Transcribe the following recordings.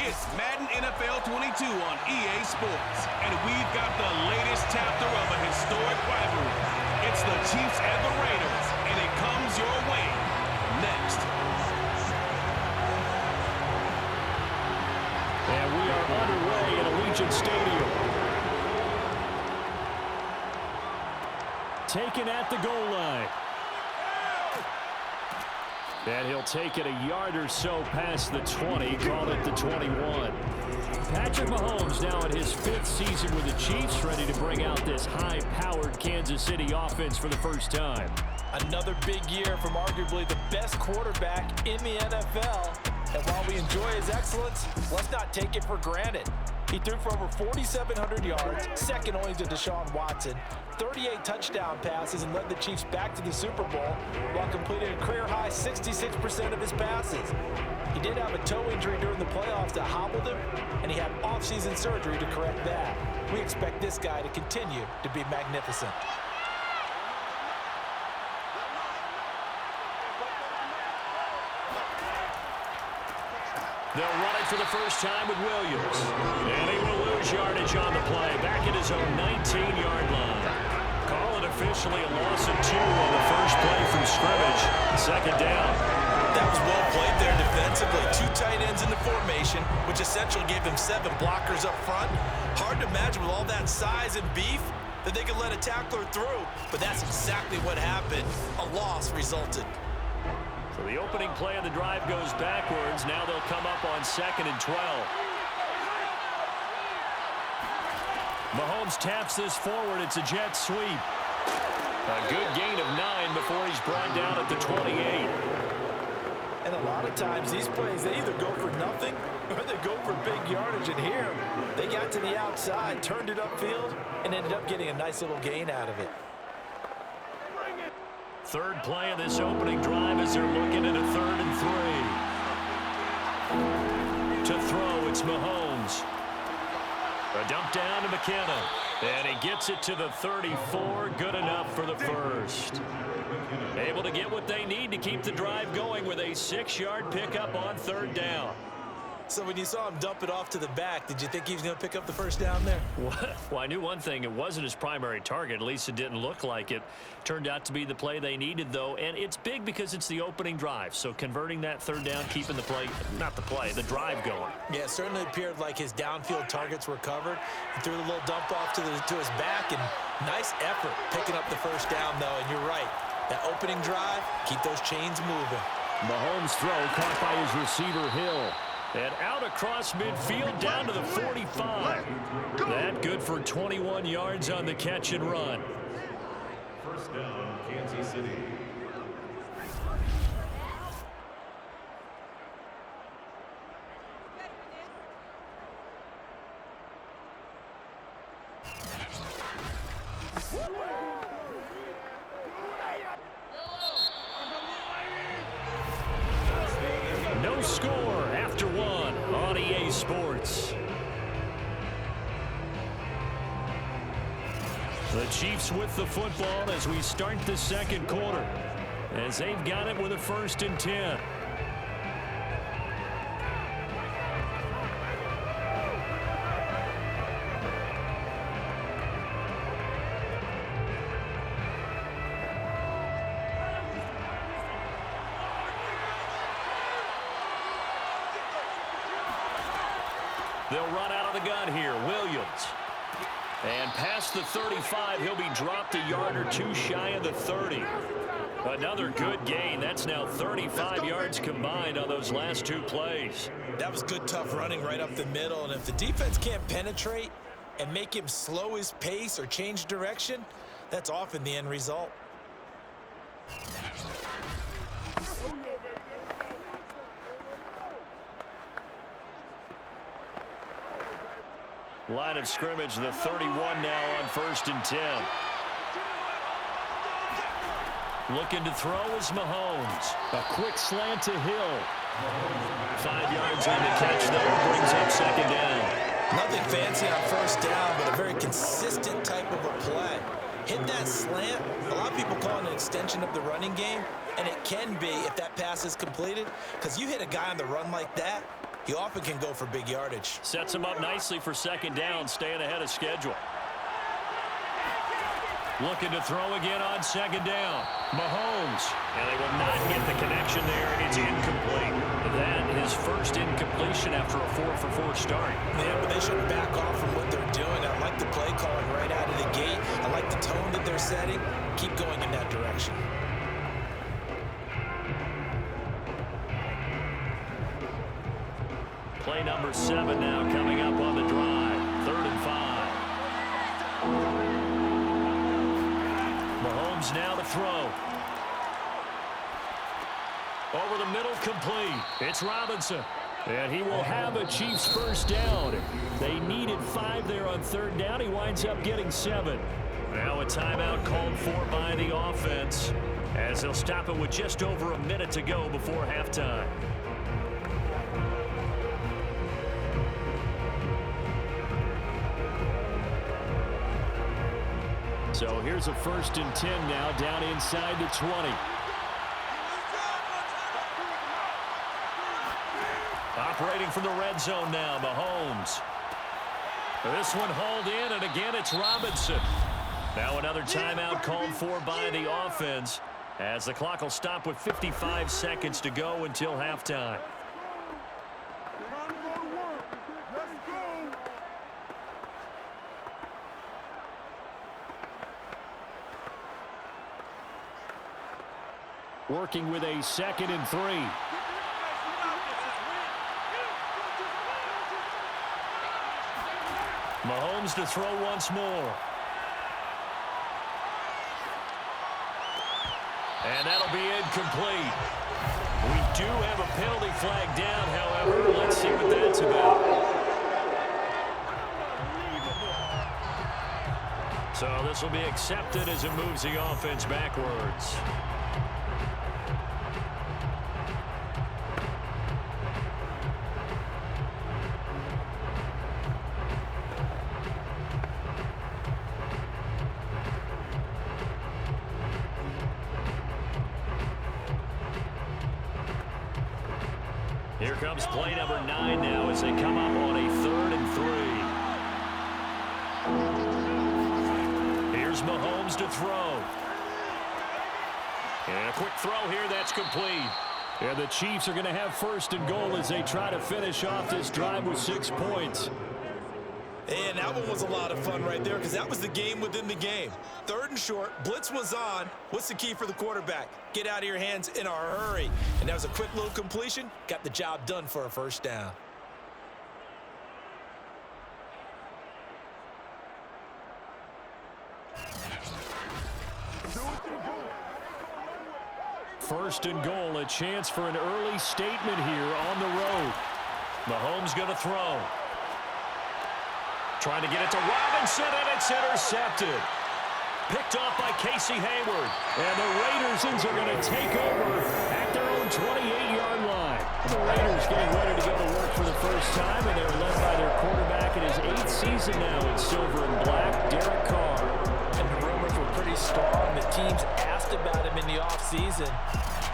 It's Madden NFL 22 on EA Sports, and we've got the latest chapter of a historic rivalry. It's the Chiefs and the Raiders, and it comes your way next. And we are underway in Allegiant Stadium. Taken at the goal line. And he'll take it a yard or so past the 20, call it the 21. Patrick Mahomes now in his 5th season with the Chiefs, ready to bring out this high-powered Kansas City offense for the first time. Another big year from arguably the best quarterback in the NFL. And while we enjoy his excellence, let's not take it for granted. He threw for over 4,700 yards, second only to Deshaun Watson, 38 touchdown passes, and led the Chiefs back to the Super Bowl while completing a career-high 66% of his passes. He did have a toe injury during the playoffs that hobbled him, and he had off-season surgery to correct that. We expect this guy to continue to be magnificent. They'll run it for the first time with Williams. And he will lose yardage on the play. Back at his own 19-yard line. Call it officially a loss of 2 on the first play from scrimmage. Second down. That was well played there defensively. 2 tight ends in the formation, which essentially gave them 7 blockers up front. Hard to imagine with all that size and beef that they could let a tackler through. But that's exactly what happened. A loss resulted. So the opening play of the drive goes backwards. Now they'll come up on 2nd and 12. Mahomes taps this forward. It's a jet sweep. A good gain of 9 before he's brought down at the 28. And a lot of times these plays, they either go for nothing or they go for big yardage. And here, they got to the outside, turned it upfield, and ended up getting a nice little gain out of it. Third play of this opening drive as they're looking at a 3rd and 3. To throw, it's Mahomes. A dump down to McKenna. And he gets it to the 34. Good enough for the first. Able to get what they need to keep the drive going with a 6-yard pickup on 3rd down. So when you saw him dump it off to the back, did you think he was going to pick up the first down there? Well, I knew one thing. It wasn't his primary target. At least it didn't look like it. Turned out to be the play they needed, though. And it's big because it's the opening drive. So converting that 3rd down, keeping the play, not the play, the drive going. Yeah, it certainly appeared like his downfield targets were covered. He threw a little dump off to his back, and nice effort picking up the first down, though. And you're right. That opening drive, keep those chains moving. Mahomes' throw caught by his receiver, Hill. And out across midfield down to the 45. That good for 21 yards on the catch and run. First down, Kansas City. No score after 1 on EA Sports. The Chiefs with the football as we start the 2nd quarter. As they've got it with a 1st and 10. They'll run out of the gun here. Williams. And past the 35, he'll be dropped a yard or 2 shy of the 30. Another good gain. That's now 35 yards combined on those last 2 plays. That was good, tough running right up the middle. And if the defense can't penetrate and make him slow his pace or change direction, that's often the end result. Line of scrimmage, the 31 now on 1st and 10. Looking to throw is Mahomes. A quick slant to Hill. 5 yards on the catch, though, brings up 2nd down. Nothing fancy on 1st down, but a very consistent type of a play. Hit that slant. A lot of people call it an extension of the running game, and it can be if that pass is completed, because you hit a guy on the run like that, he often can go for big yardage. Sets him up nicely for second down, staying ahead of schedule. Looking to throw again on second down. Mahomes. And they will not get the connection there. It's incomplete. That is first incompletion after a 4-for-4 start. Yeah, but they shouldn't back off from what they're doing. I like the play calling right out of the gate. I like the tone that they're setting. Keep going in that direction. Play number 7 now coming up on the drive. 3rd and 5. Mahomes now to throw. Over the middle, complete. It's Robinson. And he will have a Chiefs first down. They needed 5 there on 3rd down. He winds up getting 7. Now a timeout called for by the offense, as they'll stop it with just over a minute to go before halftime. So here's a 1st and 10 now, down inside the 20. Operating from the red zone now, Mahomes. This one hauled in, and again it's Robinson. Now another timeout called for by the offense, as the clock will stop with 55 seconds to go until halftime. Working with a 2nd and 3. Mahomes to throw once more. And that'll be incomplete. We do have a penalty flag down, however. Let's see what that's about. So this will be accepted as it moves the offense backwards. Here comes play number 9 now as they come up on a 3rd and 3. Here's Mahomes to throw. And a quick throw here, that's complete. And the Chiefs are going to have 1st and goal as they try to finish off this drive with 6 points. And that one was a lot of fun right there, because that was the game within the game. 3rd and short, blitz was on. What's the key for the quarterback? Get out of your hands in a hurry. And that was a quick little completion. Got the job done for a 1st down. First and goal, a chance for an early statement here on the road. Mahomes going to throw. Trying to get it to Robinson, and it's intercepted. Picked off by Casey Hayward. And the Raiders are going to take over at their own 28-yard line. The Raiders getting ready to go to work for the first time, and they're led by their quarterback in his 8th season now in silver and black, Derek Carr. And the rumors were pretty strong. The teams asked about him in the offseason.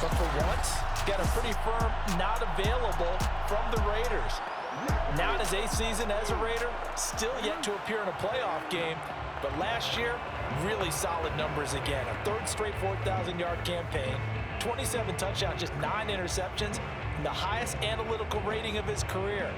But for once, got a pretty firm not available from the Raiders. Now in his 8th season as a Raider, still yet to appear in a playoff game. But last year, really solid numbers again. A 3rd straight 4,000-yard campaign, 27 touchdowns, just 9 interceptions, and the highest analytical rating of his career.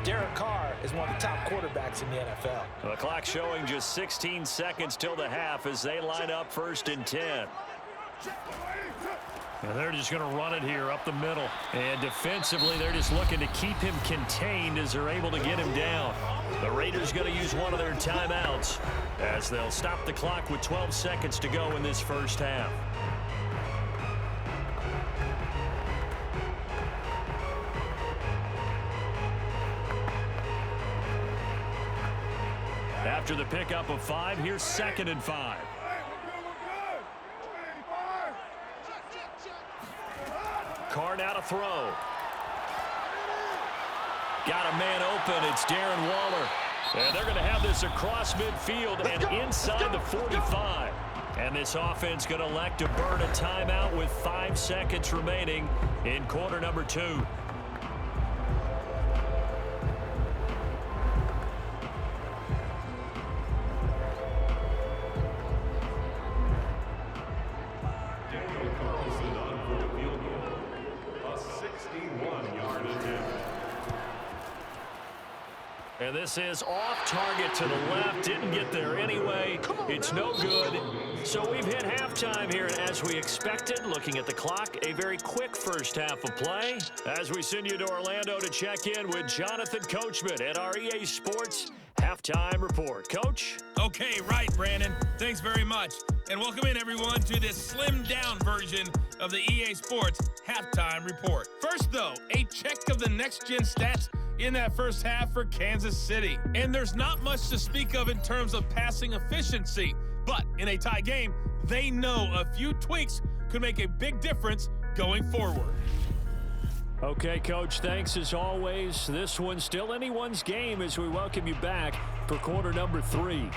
Derek Carr is one of the top quarterbacks in the NFL. The clock showing just 16 seconds till the half as they line up 1st and 10. And they're just going to run it here up the middle. And defensively, they're just looking to keep him contained as they're able to get him down. The Raiders going to use one of their timeouts as they'll stop the clock with 12 seconds to go in this first half. After the pickup of 5, here's 2nd and 5. Carr now to throw. Got a man open. It's Darren Waller. And they're going to have this across midfield and inside the 45. And this offense going to elect to burn a timeout with 5 seconds remaining in quarter number 2. And this is off target to the left. Didn't get there anyway. It's no good. So we've hit halftime here, and as we expected, looking at the clock, a very quick first half of play. As we send you to Orlando to check in with Jonathan Coachman at our EA Sports Halftime Report. Coach? Okay, right, Brandon. Thanks very much. And welcome in, everyone, to this slimmed-down version of the EA Sports Halftime Report. First, though, a check of the next-gen stats in that first half for Kansas City. And there's not much to speak of in terms of passing efficiency. But in a tie game, they know a few tweaks could make a big difference going forward. Okay, Coach, thanks as always. This one's still anyone's game as we welcome you back for quarter number 3.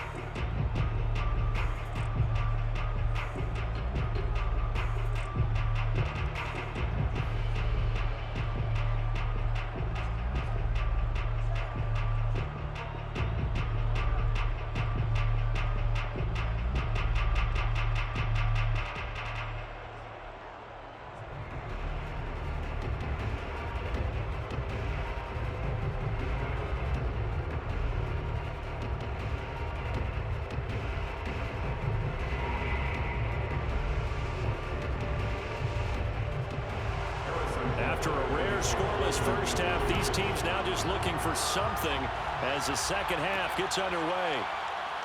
After a rare scoreless first half, these teams now just looking for something as the second half gets underway.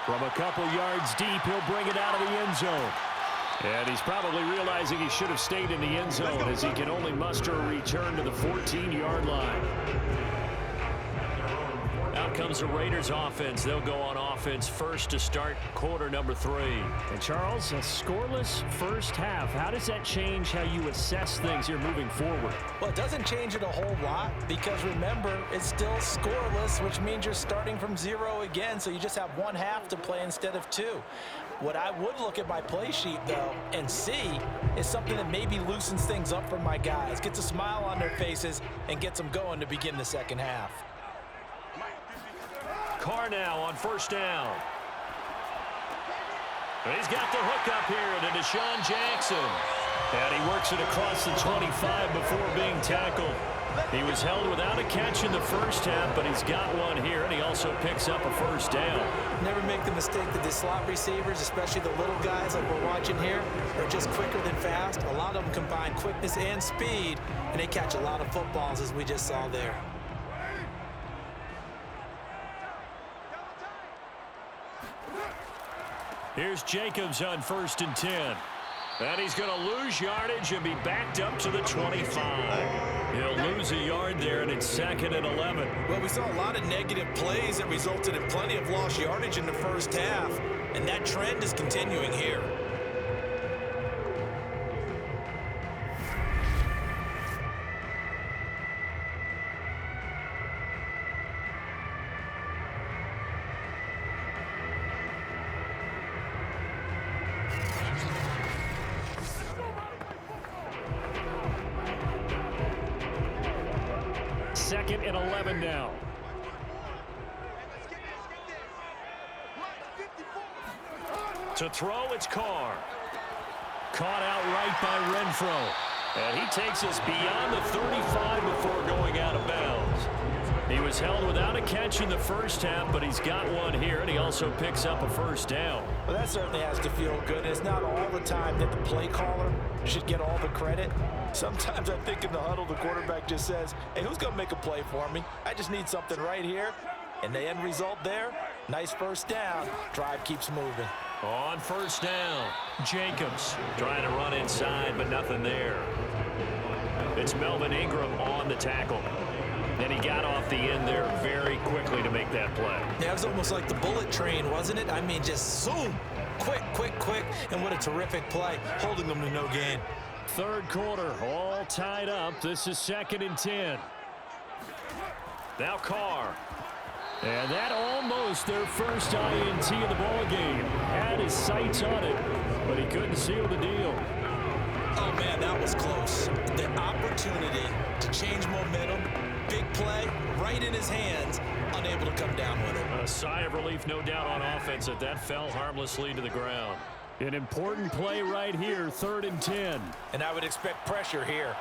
From a couple yards deep, he'll bring it out of the end zone. And he's probably realizing he should have stayed in the end zone as he can only muster a return to the 14-yard line. Out comes the Raiders offense. They'll go on offense first to start quarter number 3. And Charles, a scoreless first half. How does that change how you assess things here moving forward? Well, it doesn't change it a whole lot because remember, it's still scoreless, which means you're starting from 0 again. So you just have one half to play instead of 2. What I would look at my play sheet, though, and see is something that maybe loosens things up for my guys, gets a smile on their faces, and gets them going to begin the second half. Carr now on first down. He's got the hook up here to Deshaun Jackson. And he works it across the 25 before being tackled. He was held without a catch in the first half, but he's got one here, and he also picks up a first down. Never make the mistake that the slot receivers, especially the little guys like we're watching here, are just quicker than fast. A lot of them combine quickness and speed, and they catch a lot of footballs, as we just saw there. Here's Jacobs on 1st and 10. And he's going to lose yardage and be backed up to the 25. He'll lose a yard there, and it's 2nd and 11. Well, we saw a lot of negative plays that resulted in plenty of lost yardage in the first half, and that trend is continuing here. Second and 11 now. To throw, it's Carr. Caught out right by Renfro. And he takes us beyond the 35 before going out of bounds. He was held without a catch in the first half, but he's got one here, and he also picks up a first down. Well, that certainly has to feel good. It's not all the time that the play caller should get all the credit. Sometimes I think in the huddle, the quarterback just says, hey, who's going to make a play for me? I just need something right here. And the end result there, nice first down. Drive keeps moving. On first down, Jacobs trying to run inside, but nothing there. It's Melvin Ingram on the tackle. And he got off the end there very quickly to make that play. Yeah, it was almost like the bullet train, wasn't it? I mean, just zoom. Quick, quick, quick. And what a terrific play, holding them to no gain. Third quarter, all tied up. This is 2nd and 10. Now Carr. And that almost their first INT of the ball game. Had his sights on it, but he couldn't seal the deal. Oh, man, that was close. The opportunity to change momentum, big play, right in his hands, unable to come down with it. A sigh of relief, no doubt, on offense that fell harmlessly to the ground. An important play right here, 3rd and 10. And I would expect pressure here.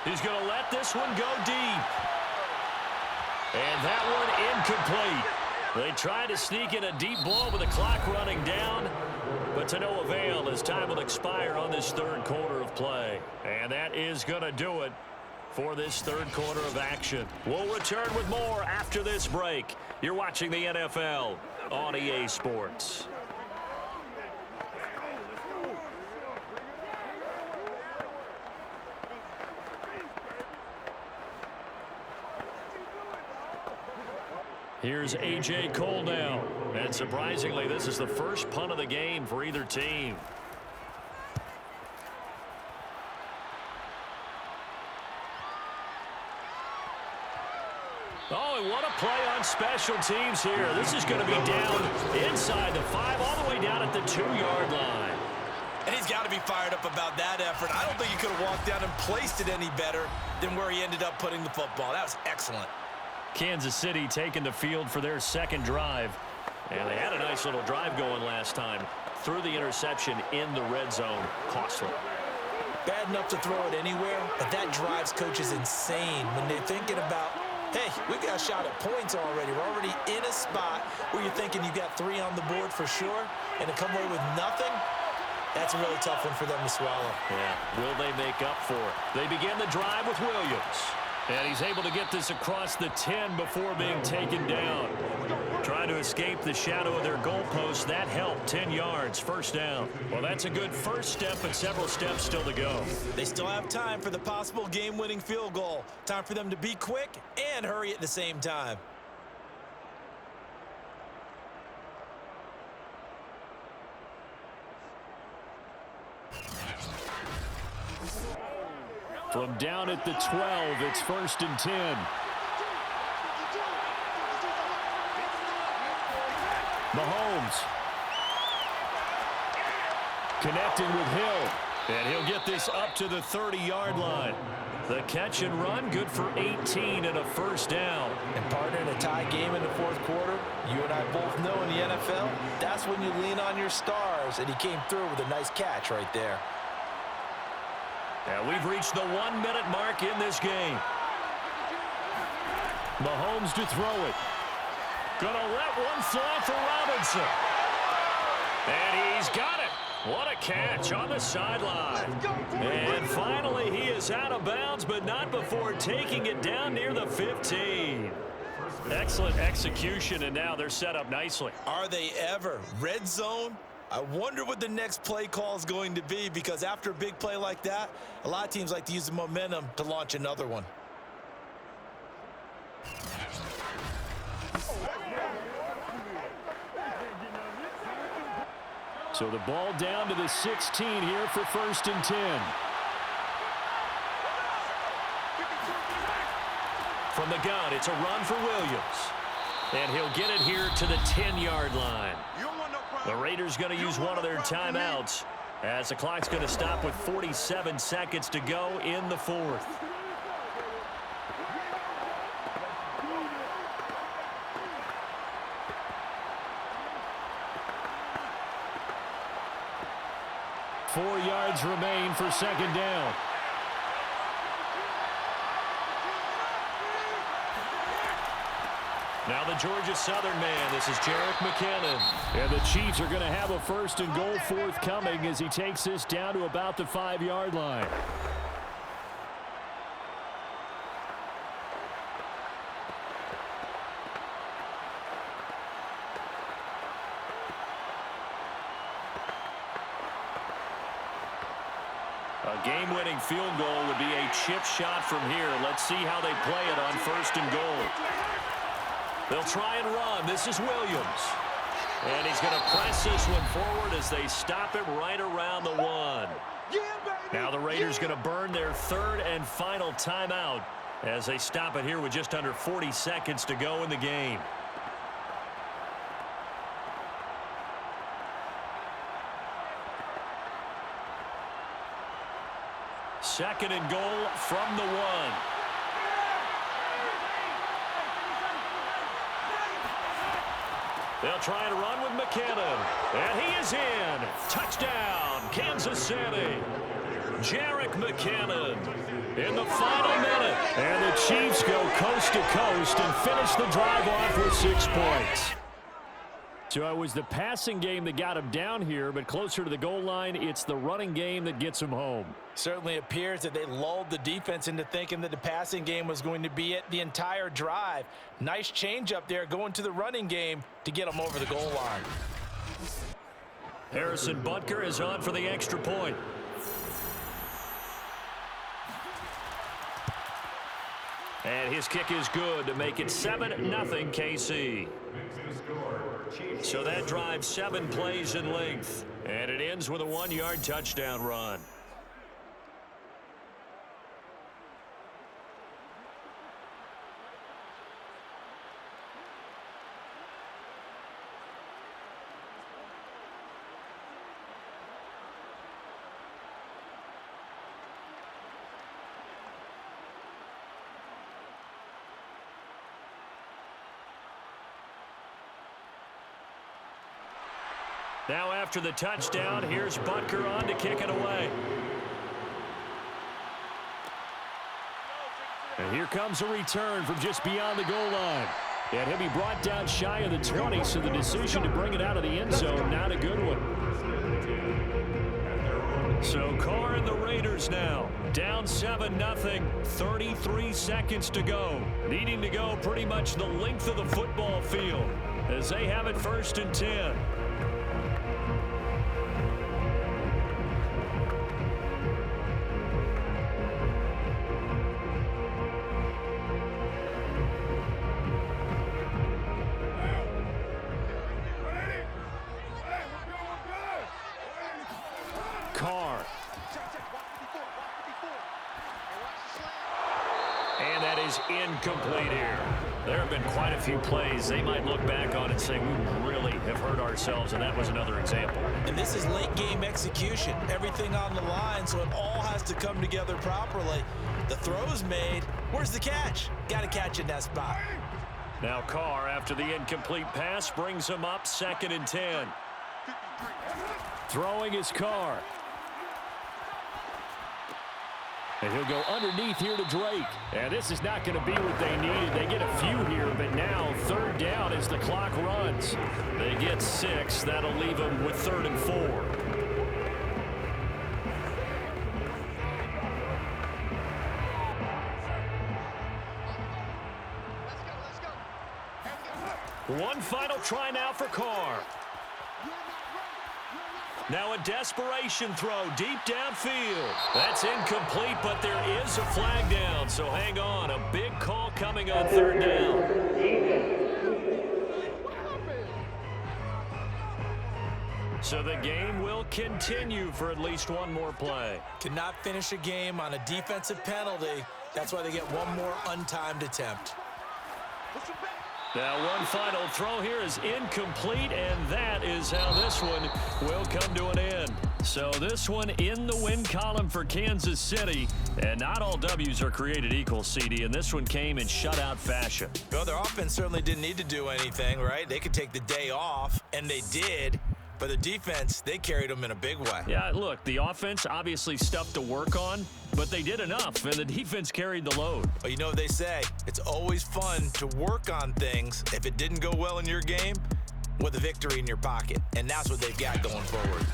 He's going to let this one go deep. And that one incomplete. They tried to sneak in a deep ball with the clock running down, but to no avail as time will expire on this third quarter of play. And that is going to do it for this third quarter of action. We'll return with more after this break. You're watching the NFL on EA Sports. Here's A.J. Cole now. And surprisingly, this is the first punt of the game for either team. Oh, and what a play on special teams here. This is going to be down inside the 5, all the way down at the 2-yard line. And he's got to be fired up about that effort. I don't think he could have walked down and placed it any better than where he ended up putting the football. That was excellent. Kansas City taking the field for their second drive. And they had a nice little drive going last time. Threw the interception in the red zone. Costly. Bad enough to throw it anywhere, but that drives coaches insane when they're thinking about, hey, we got a shot at points already. We're already in a spot where you're thinking you got 3 on the board for sure, and to come away with nothing, that's a really tough one for them to swallow. Yeah, will they make up for it? They begin the drive with Williams. And he's able to get this across the 10 before being taken down. Trying to escape the shadow of their goalpost. That helped. 10 yards, first down. Well, that's a good first step, but several steps still to go. They still have time for the possible game-winning field goal. Time for them to be quick and hurry at the same time. From down at the 12, it's 1st and 10. Mahomes. Connecting with Hill. And he'll get this up to the 30-yard line. The catch and run, good for 18 and a first down. And partner, in a tie game in the fourth quarter, you and I both know in the NFL, that's when you lean on your stars. And he came through with a nice catch right there. And we've reached the 1-minute mark in this game. Mahomes to throw it. Gonna let one fly for Robinson. And he's got it. What a catch on the sideline. And finally he is out of bounds, but not before taking it down near the 15. Excellent execution, and now they're set up nicely. Are they ever? Red zone? I wonder what the next play call is going to be, because after a big play like that, a lot of teams like to use the momentum to launch another one. So the ball down to the 16 here for 1st and 10. From the gun, it's a run for Williams. And he'll get it here to the 10-yard line. The Raiders going to use one of their timeouts as the clock's going to stop with 47 seconds to go in the fourth. Four yards remain for second down. Now the Georgia Southern man, this is Jerick McKinnon. And the Chiefs are going to have a 1st and goal forthcoming as he takes this down to about the 5-yard line. A game-winning field goal would be a chip shot from here. Let's see how they play it on 1st and goal. They'll try and run. This is Williams. And he's going to press this one forward as they stop him right around the 1. Now the Raiders going to burn their 3rd and final timeout as they stop it here with just under 40 seconds to go in the game. Second and goal from the 1. They'll try and run with McKinnon. And he is in. Touchdown, Kansas City. Jerick McKinnon in the final minute. And the Chiefs go coast to coast and finish the drive off with 6 points. So it was the passing game that got him down here, but closer to the goal line, it's the running game that gets him home. Certainly appears that they lulled the defense into thinking that the passing game was going to be it the entire drive. Nice change up there going to the running game to get them over the goal line. Harrison Butker is on for the extra point. And his kick is good to make it 7-0 KC. So that drive 7 plays in length. And it ends with a 1-yard touchdown run. Now after the touchdown, here's Butker on to kick it away. And here comes a return from just beyond the goal line. And he'll be brought down shy of the 20, so the decision to bring it out of the end zone, not a good one. So Carr and the Raiders now down 7-0, 33 seconds to go. Needing to go pretty much the length of the football field as they have it 1st and 10. Carr. And that is incomplete here. There have been quite a few plays they might look back on and say, we really have hurt ourselves, and that was another example. And this is late game execution. Everything on the line, so it all has to come together properly. The throw's made. Where's the catch? Got to catch in that spot. Now Carr, after the incomplete pass, brings him up 2nd and 10. Throwing is Carr. And he'll go underneath here to Drake. And this is not going to be what they needed. They get a few here, but now 3rd down as the clock runs. They get 6. That'll leave them with 3rd and 4. One final try now for Carr. Now a desperation throw deep downfield. That's incomplete, but there is a flag down, so hang on. A big call coming on 3rd down. So the game will continue for at least one more play. Cannot finish a game on a defensive penalty. That's why they get one more untimed attempt. Now one final throw here is incomplete, and that is how this one will come to an end. So this one in the win column for Kansas City, and not all W's are created equal, CD, and this one came in shutout fashion. Well, their offense certainly didn't need to do anything, right? They could take the day off, and they did. But the defense, they carried them in a big way. Yeah, look, the offense obviously stuff to work on, but they did enough, and the defense carried the load. Well, you know what they say. It's always fun to work on things if it didn't go well in your game with a victory in your pocket, and that's what they've got going forward.